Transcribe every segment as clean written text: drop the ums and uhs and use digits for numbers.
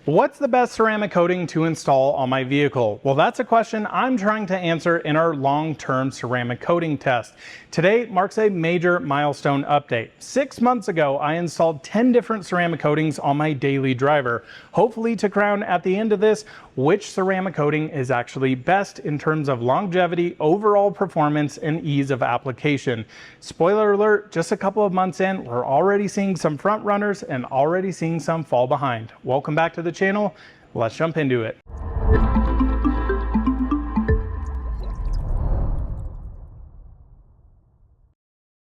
What's the best ceramic coating to install on my vehicle? Well, that's a question I'm trying to answer in our long-term ceramic coating test. Today marks a major milestone update. 6 months ago, I installed 10 different ceramic coatings on my daily driver, hopefully to crown at the end of this which ceramic coating is actually best in terms of longevity, overall performance, and ease of application. Spoiler alert, just a couple of months in, we're already seeing some front runners and already seeing some fall behind. Welcome back to the channel. Let's jump into it.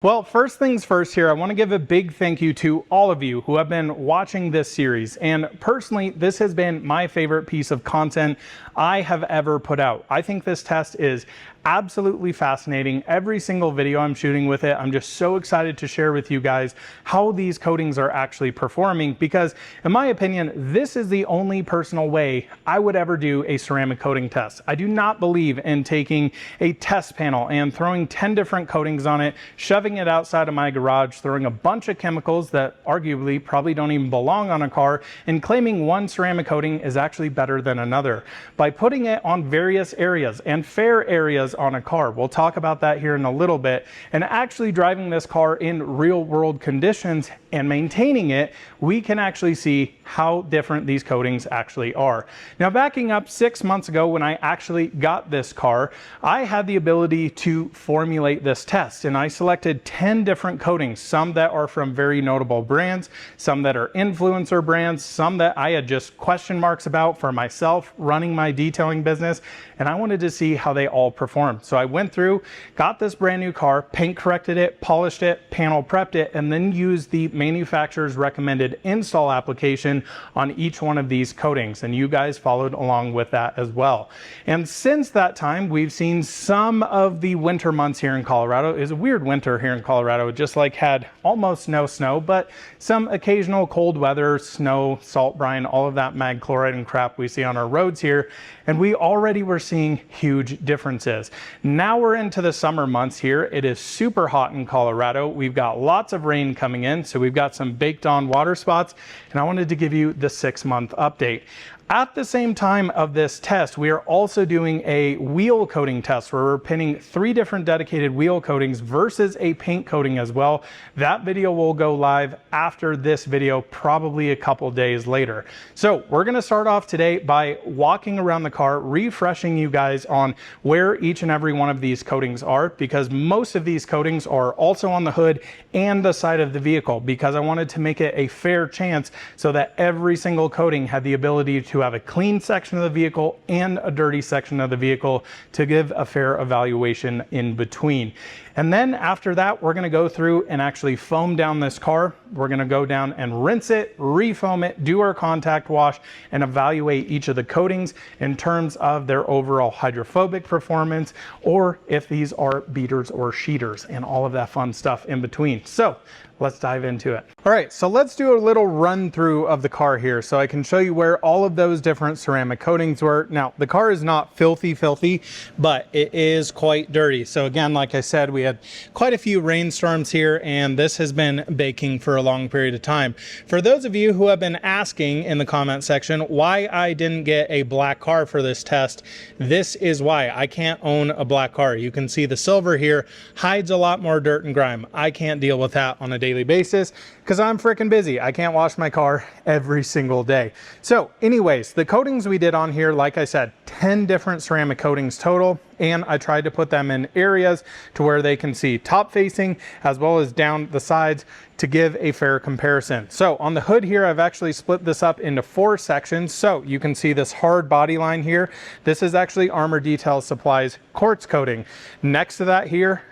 Well, first things first here, I want to give a big thank you to all of you who have been watching this series. And personally, this has been my favorite piece of content I have ever put out. I think this test is absolutely fascinating. Every single video I'm shooting with it, I'm just so excited to share with you guys how these coatings are actually performing, because in my opinion, this is the only personal way I would ever do a ceramic coating test. I do not believe in taking a test panel and throwing 10 different coatings on it, shoving it outside of my garage, throwing a bunch of chemicals that arguably probably don't even belong on a car, and claiming one ceramic coating is actually better than another. By putting it on various areas and fair areas on a car, we'll talk about that here in a little bit, and actually driving this car in real world conditions and maintaining it, we can actually see how different these coatings actually are. Now, backing up 6 months ago when I actually got this car, I had the ability to formulate this test, and I selected 10 different coatings, some that are from very notable brands, some that are influencer brands, some that I had just question marks about for myself running my detailing business, and I wanted to see how they all perform. So I went through, got this brand new car, paint corrected it, polished it, panel prepped it, and then used the manufacturer's recommended install application on each one of these coatings. And you guys followed along with that as well. And since that time, we've seen some of the winter months here in Colorado. It was a weird winter here in Colorado. It just like had almost no snow, but some occasional cold weather, snow, salt brine, all of that mag chloride and crap we see on our roads here. And we already were seeing huge differences. Now we're into the summer months here. It is super hot in Colorado. We've got lots of rain coming in, so we've got some baked on water spots, and I wanted to give you the 6-month update. At the same time of this test, we are also doing a wheel coating test where we're pinning 3 different dedicated wheel coatings versus a paint coating as well. That video will go live after this video, probably a couple days later. So we're going to start off today by walking around the car, refreshing you guys on where each and every one of these coatings are, because most of these coatings are also on the hood and the side of the vehicle, because I wanted to make it a fair chance so that every single coating had the ability to have a clean section of the vehicle and a dirty section of the vehicle to give a fair evaluation in between. And then after that, we're going to go through and actually foam down this car. We're going to go down and rinse it, refoam it, do our contact wash, and evaluate each of the coatings in terms of their overall hydrophobic performance, or if these are beaters or sheeters, and all of that fun stuff in between. So let's dive into it. All right, so let's do a little run through of the car here so I can show you where all of those different ceramic coatings were. Now, the car is not filthy, but it is quite dirty. So again, like I said, we had quite a few rainstorms here, and this has been baking for a long period of time. For those of you who have been asking in the comment section why I didn't get a black car for this test, this is why. I can't own a black car. You can see the silver here hides a lot more dirt and grime. I can't deal with that on a daily basis because I'm freaking busy. I can't wash my car every single day. So anyways, the coatings we did on here, like I said, 10 different ceramic coatings total, and I tried to put them in areas to where they can see top facing as well as down the sides to give a fair comparison. So on the hood here, I've actually split this up into 4 sections. So you can see this hard body line here. This is actually Armor Detail Supply's quartz coating. Next to that here,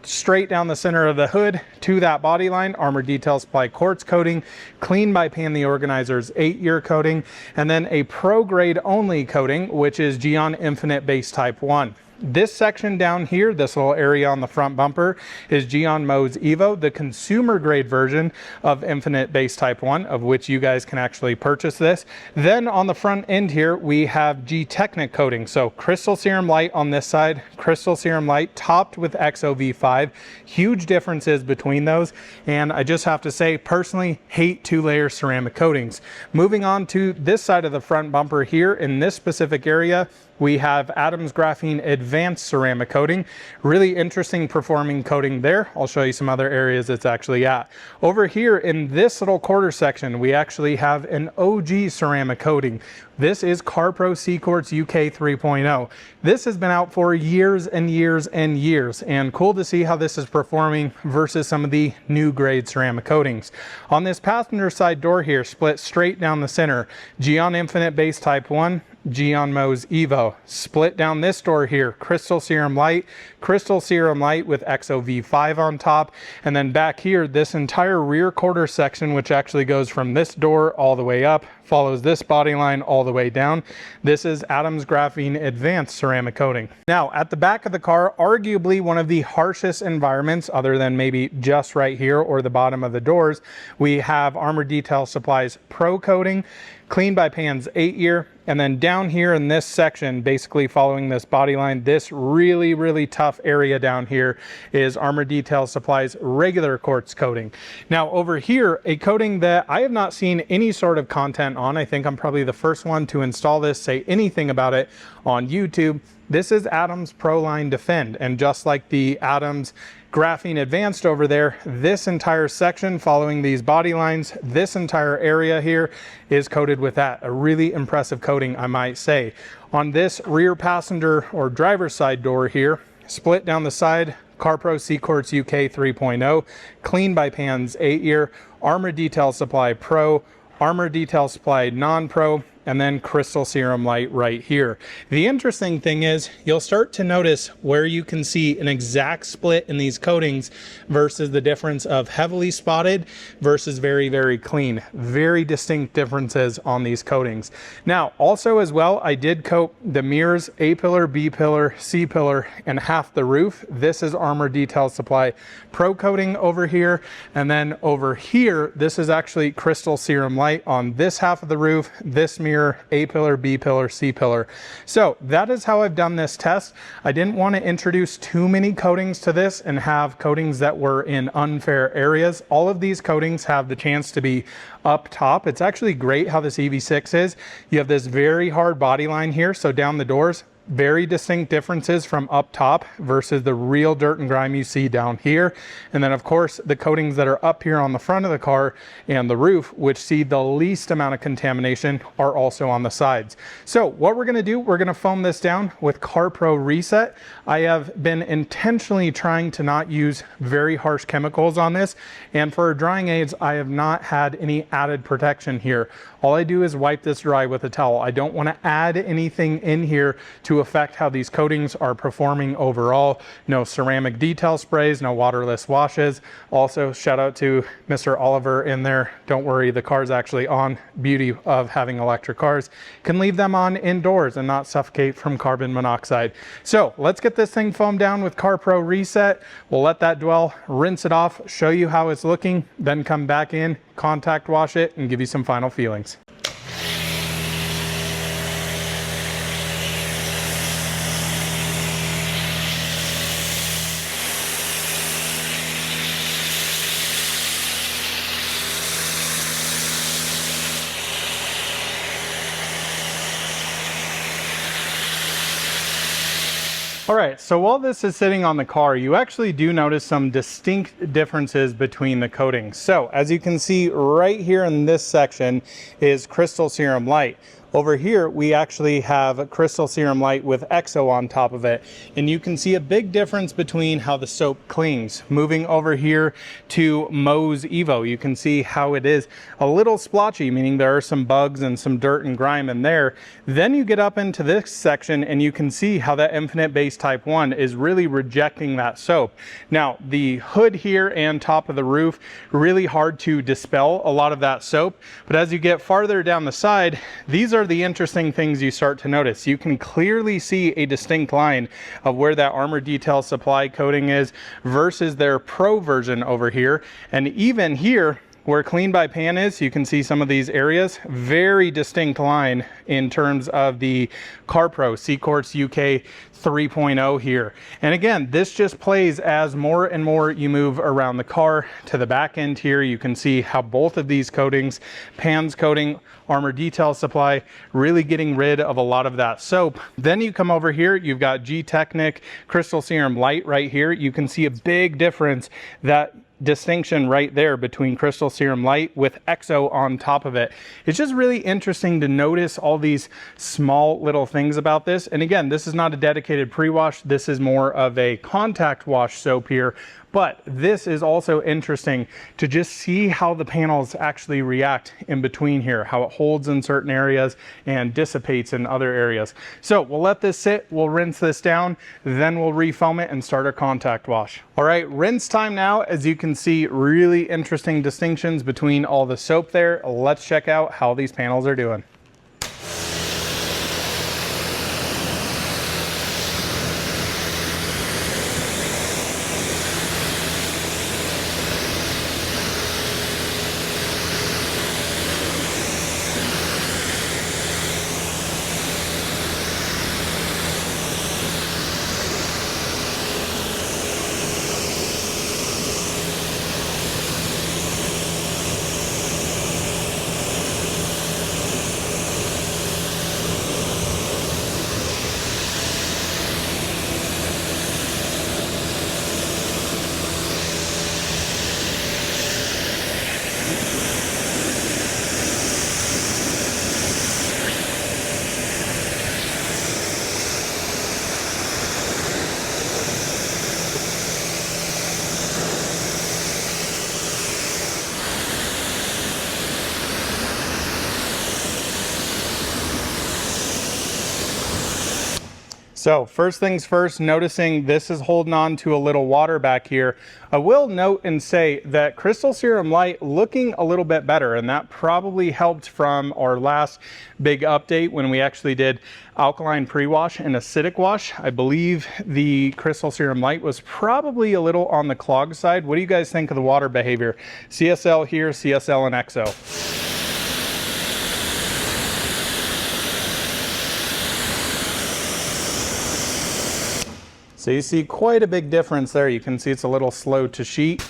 straight down the center of the hood to that body line, Armor Detail Supply quartz coating, Clean by Pan the Organizer's 8-year coating, and then a pro grade only coating, which is Geon Infinite Base Type 1. This section down here, this little area on the front bumper, is Geon Mo's Evo, the consumer grade version of Infinite Base Type 1, of which you guys can actually purchase this. Then on the front end here, we have G-Technic coating. So crystal serum light on this side, crystal serum light topped with XOV5. Huge differences between those. And I just have to say, personally, hate 2-layer ceramic coatings. Moving on to this side of the front bumper here, in this specific area, we have Adams Graphene Advanced Ceramic Coating. Really interesting performing coating there. I'll show you some other areas it's actually at. Over here in this little quarter section, we actually have an OG ceramic coating. This is CarPro C-Quartz UK 3.0. This has been out for years and years and years, and cool to see how this is performing versus some of the new grade ceramic coatings. On this passenger side door here, split straight down the center, Geon Infinite Base Type 1, Geon Mo's Evo. Split down this door here, crystal serum light with XOV5 on top. And then back here, this entire rear quarter section, which actually goes from this door all the way up, follows this body line all the way down. This is Adams Graphene Advanced Ceramic Coating. Now, at the back of the car, arguably one of the harshest environments, other than maybe just right here or the bottom of the doors, we have Armor Detail Supply's Pro Coating, Clean by Pan's 8-year, and then down here in this section, basically following this body line, this really tough area down here is Armor Detail Supply's regular quartz coating. Now over here, a coating that I have not seen any sort of content on. I think I'm probably the first one to install this, say anything about it on YouTube. This is Adams Proline Defend, and just like the Adams Graphene Advanced over there, this entire section following these body lines, this entire area here is coated with that. A really impressive coating, I might say. On this rear passenger or driver's side door here, split down the side, CarPro C-Quartz UK 3.0, Clean by Pan's 8-year, Armor Detail Supply Pro, Armor Detail Supply Non-Pro, and then crystal serum light right here. The interesting thing is you'll start to notice where you can see an exact split in these coatings versus the difference of heavily spotted versus very clean. Very distinct differences on these coatings. Now, also as well, I did coat the mirrors, A pillar, B pillar, C pillar, and half the roof. This is Armor Detail Supply Pro Coating over here. And then over here, this is actually crystal serum light on this half of the roof, this mirror, A pillar, B pillar, C pillar. So that is how I've done this test. I didn't want to introduce too many coatings to this and have coatings that were in unfair areas. All of these coatings have the chance to be up top. It's actually great how this EV6 is. You have this very hard body line here, so down the doors, very distinct differences from up top versus the real dirt and grime you see down here. And then of course the coatings that are up here on the front of the car and the roof, which see the least amount of contamination, are also on the sides. So what we're gonna do, we're gonna foam this down with CarPro Reset. I have been intentionally trying to not use very harsh chemicals on this, and for drying aids, I have not had any added protection here. All I do is wipe this dry with a towel. I don't want to add anything in here to affect how these coatings are performing overall. No ceramic detail sprays, no waterless washes. Also, shout out to Mr. Oliver in there. Don't worry, the car's actually on. Beauty of having electric cars. Can leave them on indoors and not suffocate from carbon monoxide. So let's get this thing foamed down with CarPro Reset. We'll let that dwell, rinse it off, show you how it's looking, then come back in, contact wash it, and give you some final feelings. All right, so while this is sitting on the car, you actually do notice some distinct differences between the coatings. So as you can see right here in this section is crystal serum light. Over here, we actually have crystal serum light with EXO on top of it. And you can see a big difference between how the soap clings. Moving over here to Mo's Evo, you can see how it is a little splotchy, meaning there are some bugs and some dirt and grime in there. Then you get up into this section and you can see how that Infinite Base Type 1 is really rejecting that soap. Now, the hood here and top of the roof, really hard to dispel a lot of that soap. But as you get farther down the side, these are are the interesting things you start to notice. You can clearly see a distinct line of where that Armor Detail Supply coating is versus their Pro version over here. And even here, where Clean by Pan is, you can see some of these areas, very distinct line in terms of the CarPro Seacourts UK 3.0 here. And again, this just plays as more and more you move around the car. To the back end here, you can see how both of these coatings, Pan's coating, Armor Detail Supply, really getting rid of a lot of that soap. Then you come over here, you've got G-Technic Crystal Serum Light right here. You can see a big difference, that distinction right there between Crystal Serum Light with EXO on top of it. It's just really interesting to notice all these small little things about this. And again, this is not a dedicated pre-wash. This is more of a contact wash soap here. But this is also interesting to just see how the panels actually react in between here, how it holds in certain areas and dissipates in other areas. So we'll let this sit, we'll rinse this down, then we'll refoam it and start our contact wash. All right, rinse time now. As you can see, really interesting distinctions between all the soap there. Let's check out how these panels are doing. So first things first, noticing this is holding on to a little water back here. I will note and say that Crystal Serum Light looking a little bit better, and that probably helped from our last big update when we actually did alkaline pre-wash and acidic wash. I believe the Crystal Serum Light was probably a little on the clog side. What do you guys think of the water behavior? CSL here, CSL and EXO. So you see quite a big difference there. You can see it's a little slow to sheet.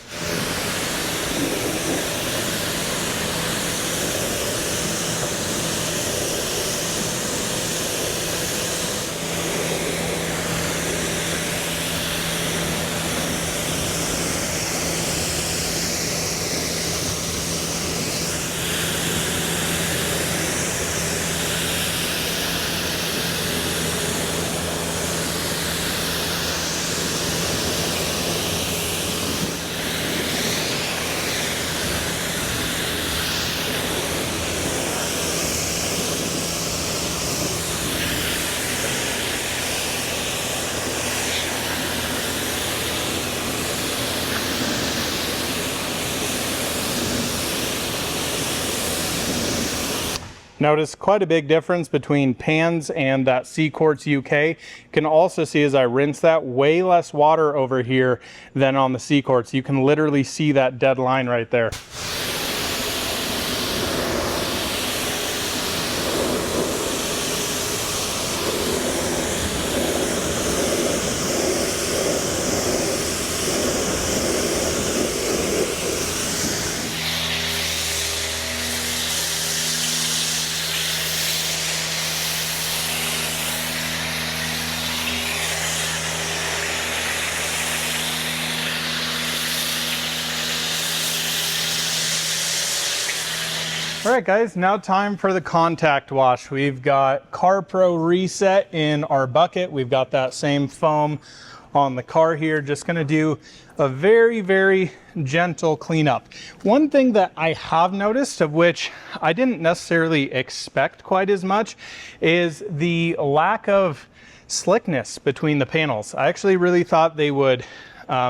Notice quite a big difference between Pans and that Seacourts UK. You can also see as I rinse that, way less water over here than on the Seacourts. You can literally see that dead line right there. All right guys, now time for the contact wash. We've got CarPro Reset in our bucket. We've got that same foam on the car here. Just gonna do a very, very gentle cleanup. One thing that I have noticed, of which I didn't necessarily expect quite as much, is the lack of slickness between the panels. I actually really thought they would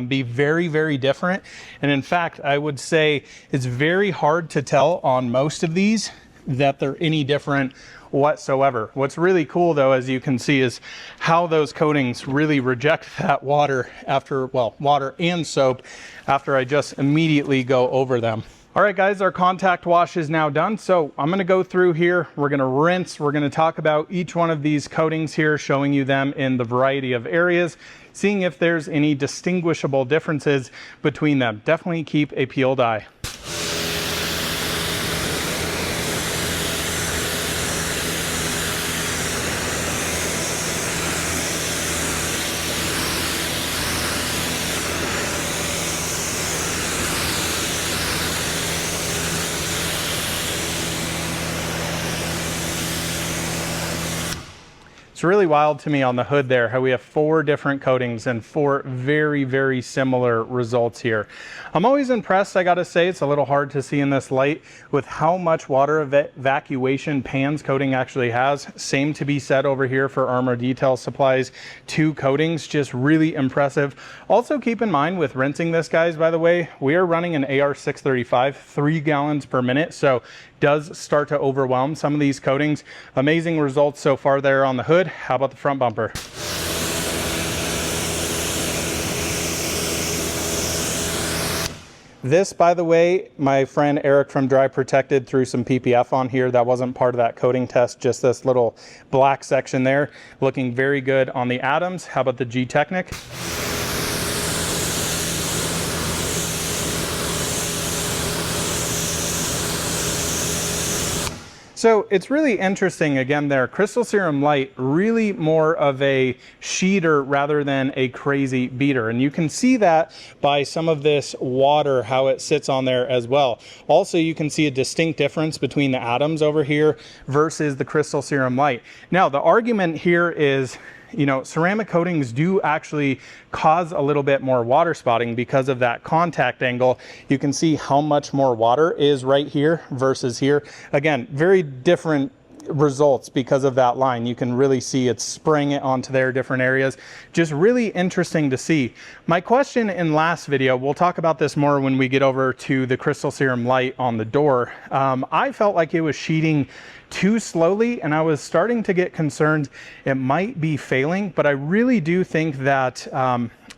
be very, very different. And in fact, I would say it's very hard to tell on most of these that they're any different whatsoever. What's really cool though, as you can see, is how those coatings really reject that water after, well, water and soap after I just immediately go over them. All right guys, our contact wash is now done. So I'm gonna go through here, we're gonna rinse, we're gonna talk about each one of these coatings here, showing you them in the variety of areas, seeing if there's any distinguishable differences between them. Definitely keep a peeled eye. It's really wild to me on the hood there how we have 4 different coatings and 4 very, very similar results here. I'm always impressed, I gotta say, it's a little hard to see in this light, with how much water evacuation Pan's coating actually has. Same to be said over here for Armor Detail Supplies. 2 coatings, just really impressive. Also keep in mind with rinsing this, guys, by the way, we are running an AR635, 3 gallons per minute, so does start to overwhelm some of these coatings. Amazing results so far there on the hood. How about the front bumper? This, by the way, my friend Eric from Dry Protected threw some PPF on here. That wasn't part of that coating test, just this little black section there. Looking very good on the Adams. How about the G-Technic? So it's really interesting again there, Crystal Serum Light, really more of a sheeter rather than a crazy beater. And you can see that by some of this water, how it sits on there as well. Also, you can see a distinct difference between the Adams over here versus the Crystal Serum Light. Now, the argument here is, you know, ceramic coatings do actually cause a little bit more water spotting because of that contact angle. You can see how much more water is right here versus here. Again, very different results because of that line. You can really see it's spraying it onto their different areas. Just really interesting to see. My question in last video, we'll talk about this more when we get over to the Crystal Serum Light on the door. I felt like it was sheeting too slowly and I was starting to get concerned it might be failing, but I really do think that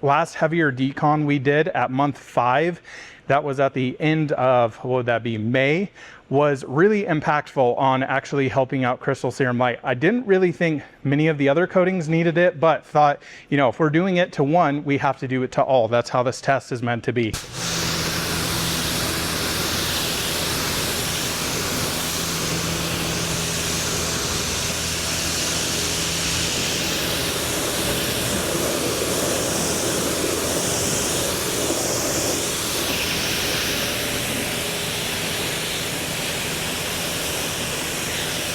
last heavier decon we did at month 5, that was at the end of, what would that be, May, was really impactful on actually helping out Crystal Serum Light. I didn't really think many of the other coatings needed it, but thought, you know, if we're doing it to one, we have to do it to all. That's how this test is meant to be.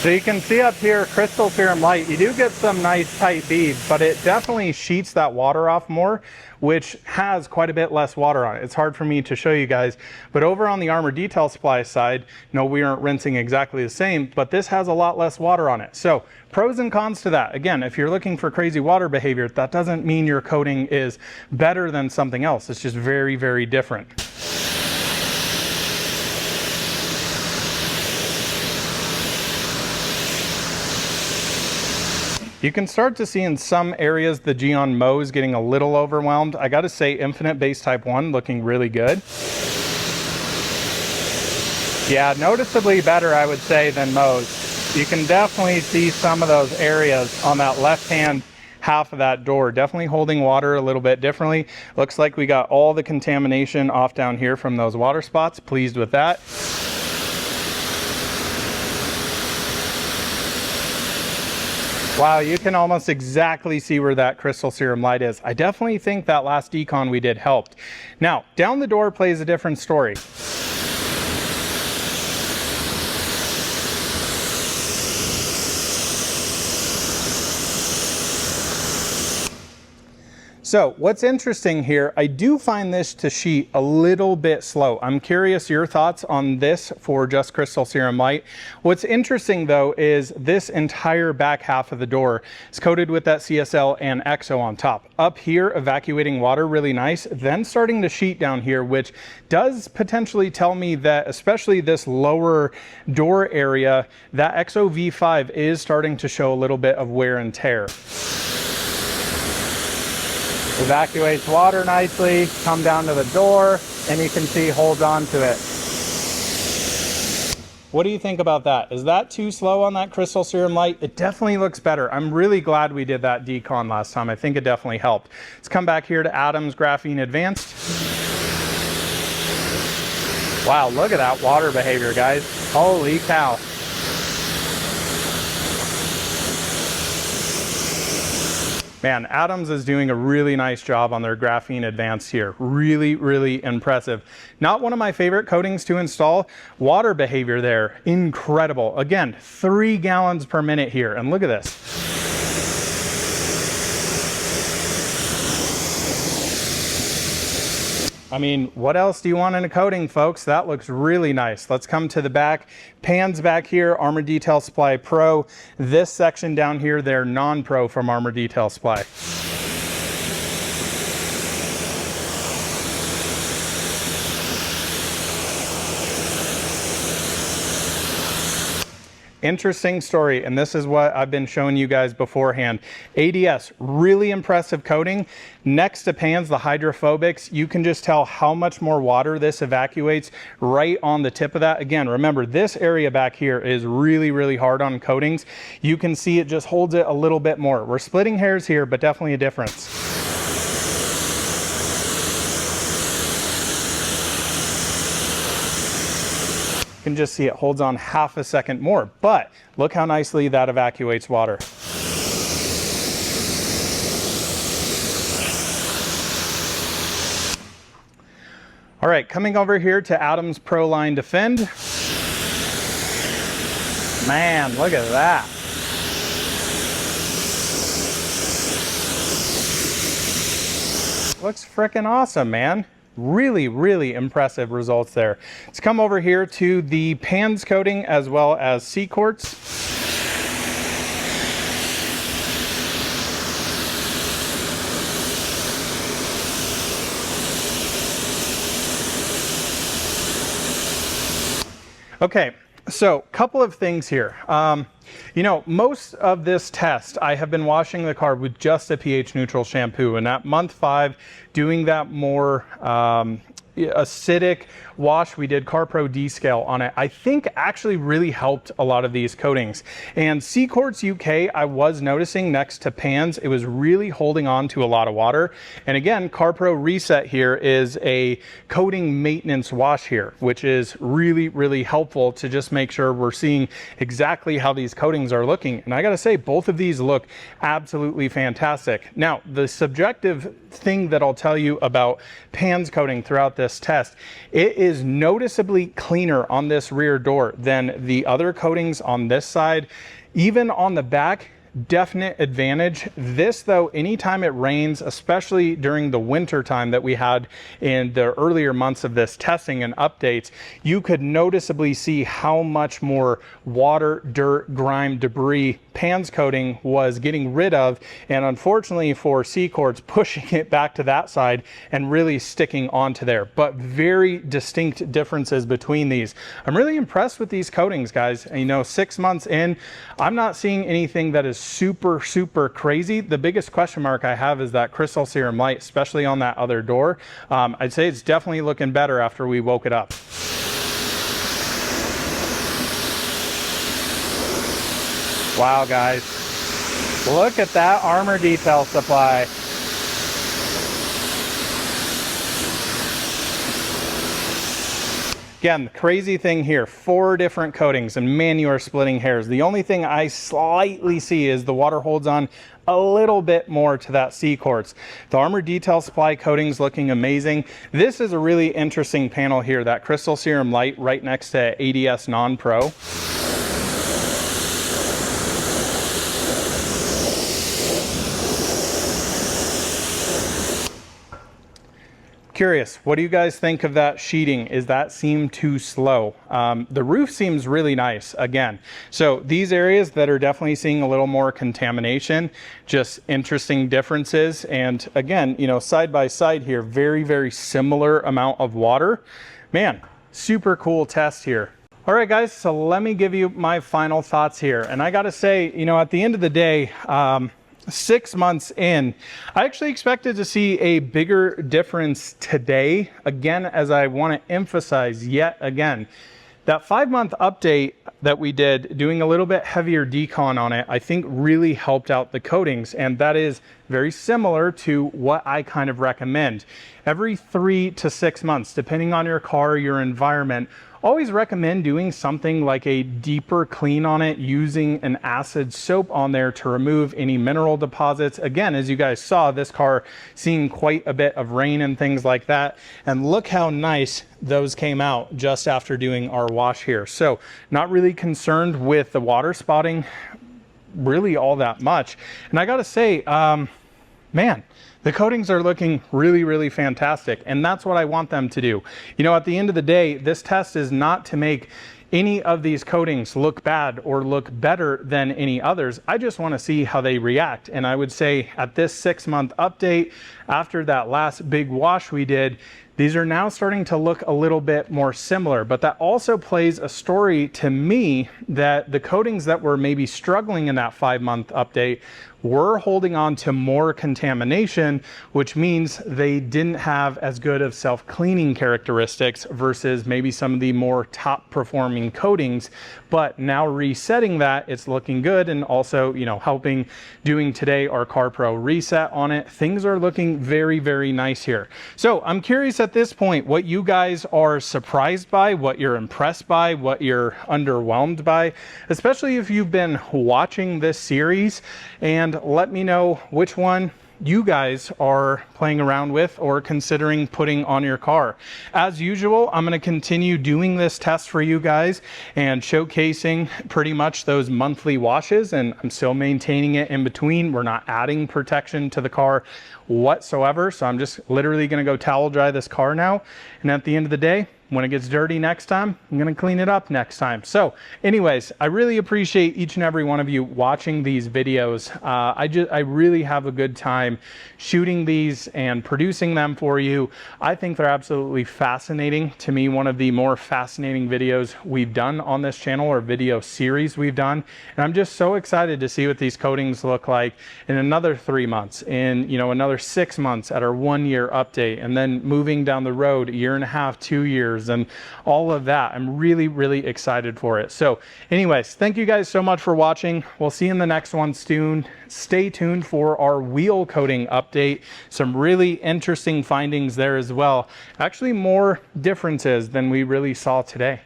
So you can see up here, Crystal Serum Light, you do get some nice tight beads, but it definitely sheets that water off more, which has quite a bit less water on it. It's hard for me to show you guys, but over on the Armor Detail Supply side, no, we aren't rinsing exactly the same, but this has a lot less water on it. So pros and cons to that. Again, if you're looking for crazy water behavior, that doesn't mean your coating is better than something else. It's just very, very different. You can start to see in some areas the Geon Mo is getting a little overwhelmed. I gotta say, Infinite Base Type 1 looking really good. Yeah, noticeably better, I would say, than Mo's. You can definitely see some of those areas on that left-hand half of that door, definitely holding water a little bit differently. Looks like we got all the contamination off down here from those water spots. Pleased with that. Wow, you can almost exactly see where that Crystal Serum Light is. I definitely think that last decon we did helped. Now, down the door plays a different story. So what's interesting here, I do find this to sheet a little bit slow. I'm curious your thoughts on this for just Crystal Serum Light. What's interesting though is this entire back half of the door is coated with that CSL and EXO on top. Up here, evacuating water really nice, then starting to sheet down here, which does potentially tell me that especially this lower door area, that EXO V5 is starting to show a little bit of wear and tear. Evacuates water nicely, come down to the door, and you can see holds on to it. What do you think about that? Is that too slow on that Crystal Serum Light? It definitely looks better. I'm really glad we did that decon last time. I think it definitely helped. Let's come back here to Adam's Graphene Advanced. Wow, look at that water behavior, guys. Holy cow. Man, Adams is doing a really nice job on their Graphene Advanced here. Really, really impressive. Not one of my favorite coatings to install. Water behavior there, incredible. Again, 3 gallons per minute here, and look at this. I mean, what else do you want in a coating, folks? That looks really nice. Let's come to the back. Pans back here, Armor Detail Supply Pro. This section down here, they're non-pro from Armor Detail Supply. Interesting story, and this is what I've been showing you guys beforehand. ADS, really impressive coating. Next to pans, the hydrophobics, you can just tell how much more water this evacuates right on the tip of that. Again, remember, this area back here is really, really hard on coatings. You can see it just holds it a little bit more. We're splitting hairs here, but definitely a difference. You can just see it holds on half a second more, but look how nicely that evacuates water. All right, coming over here to Adams Pro Line Defend. Man, look at that. Looks freaking awesome, man. Really, really impressive results there. Let's come over here to the pans coating as well as C-quartz. Okay, so a couple of things here. You know, most of this test, I have been washing the car with just a pH neutral shampoo, and at month 5, doing that more acidic wash, we did CarPro D-Scale on it, I think actually really helped a lot of these coatings. And C-Quartz UK, I was noticing next to pans, it was really holding on to a lot of water. And again, CarPro Reset here is a coating maintenance wash here, which is really, really helpful to just make sure we're seeing exactly how these coatings are looking. And I gotta say, both of these look absolutely fantastic. Now, the subjective thing that I'll tell you about pans coating throughout this test, it is noticeably cleaner on this rear door than the other coatings on this side. Even on the back, definite advantage. This though, anytime it rains, especially during the winter time that we had in the earlier months of this testing and updates, you could noticeably see how much more water, dirt, grime, debris pans coating was getting rid of, and unfortunately for C-Quartz, pushing it back to that side and really sticking onto there. But very distinct differences between these. I'm really impressed with these coatings, guys. And, you know, 6 months in, I'm not seeing anything that is super, super crazy. The biggest question mark I have is that Crystal Serum Light, especially on that other door. I'd say it's definitely looking better after we woke it up. Wow, guys, look at that Armor Detail Supply. Again, the crazy thing here, 4 different coatings, and man, you are splitting hairs. The only thing I slightly see is the water holds on a little bit more to that C-Quartz. The Armor Detail Supply coating's looking amazing. This is a really interesting panel here, that Crystal Serum Light right next to ADS Non-Pro. Curious, what do you guys think of that sheeting? Is that seem too slow? The roof seems really nice again. So these areas that are definitely seeing a little more contamination, just interesting differences. And again, you know, side by side here, very, very similar amount of water. Man, super cool test here. All right, guys, so let me give you my final thoughts here. And I gotta say, you know, at the end of the day, 6 months in, I actually expected to see a bigger difference today. Again, as I want to emphasize yet again, that 5-month update that we did, doing a little bit heavier decon on it, I think really helped out the coatings. And that is very similar to what I kind of recommend. Every 3 to 6 months, depending on your car, your environment, always recommend doing something like a deeper clean on it, using an acid soap on there to remove any mineral deposits. Again, as you guys saw, this car seeing quite a bit of rain and things like that. And look how nice those came out just after doing our wash here. So not really concerned with the water spotting really all that much. And I gotta say, man, the coatings are looking really, really fantastic. And that's what I want them to do. You know, at the end of the day, this test is not to make any of these coatings look bad or look better than any others. I just want to see how they react. And I would say at this 6-month update, after that last big wash we did, these are now starting to look a little bit more similar, but that also plays a story to me that the coatings that were maybe struggling in that 5-month update were holding on to more contamination, which means they didn't have as good of self-cleaning characteristics versus maybe some of the more top performing coatings. But now resetting that, it's looking good. And also, you know, helping doing today our CarPro reset on it, things are looking very, very nice here. So I'm curious at this point what you guys are surprised by, what you're impressed by, what you're underwhelmed by, especially if you've been watching this series, and let me know which one you guys are playing around with or considering putting on your car. As usual, I'm going to continue doing this test for you guys and showcasing pretty much those monthly washes, and I'm still maintaining it in between. We're not adding protection to the car whatsoever, so I'm just literally going to go towel dry this car now, and at the end of the day, when it gets dirty next time, I'm going to clean it up next time. So anyways, I really appreciate each and every one of you watching these videos. I really have a good time shooting these and producing them for you. I think they're absolutely fascinating. To me, one of the more fascinating videos we've done on this channel, or video series we've done. And I'm just so excited to see what these coatings look like in another 3 months, in, you know, another 6 months at our 1-year update, and then moving down the road 1.5 to 2 years, and all of that. I'm really, really excited for it. So anyways, thank you guys so much for watching. We'll see you in the next one soon. Stay tuned for our wheel coating update. Some really interesting findings there as well. Actually, more differences than we really saw today.